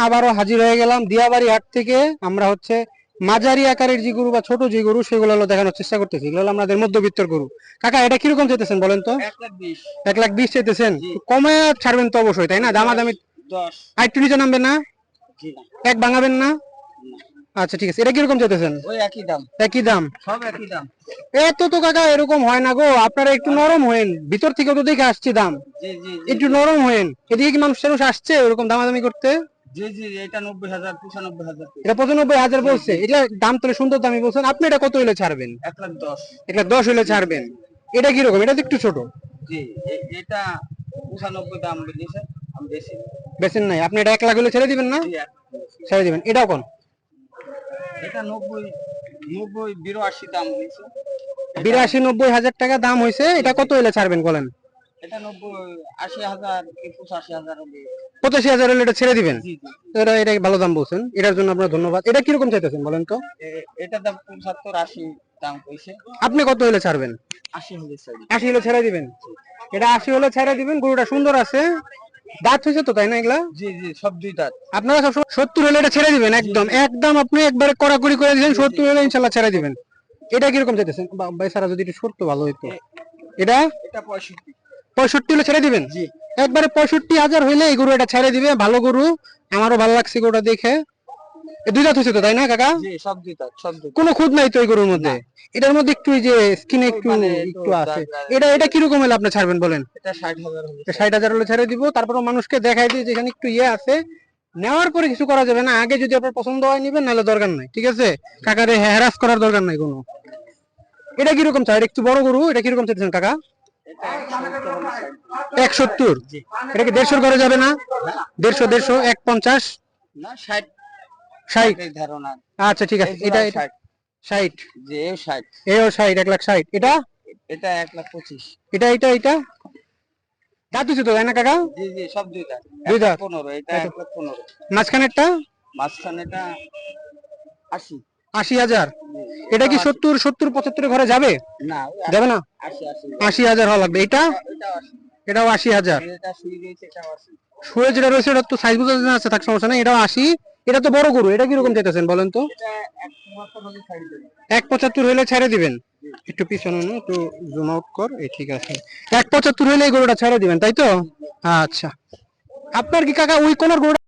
আবারও হাজির হয়ে গেলাম দিয়াবাড়ি হাট থেকে। আমরা হচ্ছে মাঝারি আকারের যে গরু বা ছোট যে গরু সেগুলো হলো দেখানোর চেষ্টা করতেছি। এগুলো হলো আমাদের মধ্যবিত্তের গরু। কাকা এটা কিরকম চাইতেছেন বলেন তো? 1,20,000। 1,20,000 চাইতেছেন? জি। কমে ছাড়বেন তো অবশ্যই, তাই না? দামাদামি 10। আর একটু নিচে নামবেন না? জি না। এক ভাঙাবেন না? না। আচ্ছা ঠিক আছে, এটা কিরকম চাইতেছেন? ওই একই দাম। একই দাম? সব একই দাম। এত তো কাকা এরকম হয় না গো, আপনারা একটু নরম হয়েন। ভিতর থেকে তো দেখে আসছে দাম, জি জি জি একটু নরম হয়েন। এদিকে কি মানুষ আসছে ওরকম দামাদামি করতে? জি জি এটা 90,000 95,000। এটা 95,000 বলছে। এটা দাম তো সুন্দর দামি বলছেন আপনি। এটা কত হলে ছাড়বেন? 1,10,000। 1,10,000 হলে ছাড়বেন? এটা কিরকম? এটা তো একটু ছোট। জি এটা 95 দাম দিয়েছে, আমি বেশি বেচেন নাই আপনি? এটা 1,00,000 হলে ছেড়ে দিবেন না? জি ছেড়ে দিবেন। এটাও কোন? এটা 90 90 82 দাম দিয়েছে। 82-90,000 টাকা দাম হয়েছে। এটা কত হলে ছাড়বেন বলেন? এটা 90 80,000 কি 85,000 হবে। 85,000 হলে এটা ছেড়ে দিবেন? জি জি এটা এটা ভালো দাম বলছেন, এটার জন্য আপনার ধন্যবাদ। এটা কিরকম চাইতেছেন বলেন তো? এটা দাম 75 80 দাম কইছে। আপনি কত হলে ছাড়বেন? 80 হলে ছাড়ি। 80 হলে ছেড়ে দিবেন? এটা 80 হলে ছেড়ে দিবেন। গরুটা সুন্দর আছে, দাঁত হয়েছে তো, তাই না? এগুলা জি জি সব দুই দাঁত। আপনারা সব 70 হলে এটা ছেড়ে দিবেন একদম? একদম আপনি একবারে কড়াকড়ি করে দিবেন, 70 হলে ইনশাল্লাহ ছেড়ে দিবেন। এটা কিরকম চাইতেছেন ভাই? সারা যদি একটু সরতো ভালো হইতো। এটা এটা 65। 65 হলে ছেড়ে দিবেন? জি একবারে 65,000 হইলে এই গরু এটা ছেড়ে দিবে। ভালো গরু, আমারও ভালো লাগছে গরুটা দেখে। এই দুই দাঁত হয়েছে তো, তাই না কাকা? জি সব দুই দাঁত সব দুই। কোনো খুদ নাই তো এই গরুর মধ্যে? এটার মধ্যে একটু এই যে স্কিনে একটু একটু আছে। এটা এটা কিরকম হলে আপনি ছাড়বেন বলেন? এটা 60,000 হলে 60,000 হলে ছেড়ে দিব। তারপর মানুষকে দেখাই দিই যেখানে একটু ইয়ে আছে। নেওয়ার পরে কিছু করা যাবে না, আগে যদি আপনার পছন্দ হয় নিবেন, নাহলে দরকার নাই। ঠিক আছে কাকারে হ্যারাস করার দরকার নাই কোনো। এটা কিরকম চাই? একটু বড় গরু, এটা কিরকম চাইছেন কাকা? এটা 170 হলে ছাড়ি। 170? জি এটা কি 150 করে যাবে না? 150 150 না 60 60? এই ধারণা। আচ্ছা ঠিক আছে, এটা 60 60? জি এই 60। এও 60, 1,60,000। এটা এটা 1,25,000। এটা এটা এটা দাঁত হচ্ছে তো, তাই না কাকা? জি জি সব দুই দাঁত। দুই দাঁত? 15 এটা 1,15,000। মাঝখানেরটা? মাঝখানে এটা 80। 80,000? এটা কি 70 70 75 ঘরে যাবে? না যাবে না? 80 80 80,000 হওয়া লাগবে। এটা এটা 80। এটাও 80,000? এটা শুয়ে গেছে এটা 80। শুয়ে যেটা রয়েছে এটা তো সাইজ বুঝা আছে, থাক সমস্যা নেই। এটাও 80। এটা তো বড় গরু, এটা কিরকম চাইতেছেন বলেন তো? এটা 1,75 হলে ছাড়ি দেব। 1,75 হলে ছেড়ে দিবেন? একটু পিছনে নে, একটু জুম আউট কর। এই ঠিক আছে, 1,75 হলে এই গরুটা ছেড়ে দিবেন, তাই তো? আচ্ছা। আপনার কি কাকা ওই কোনার গরুটা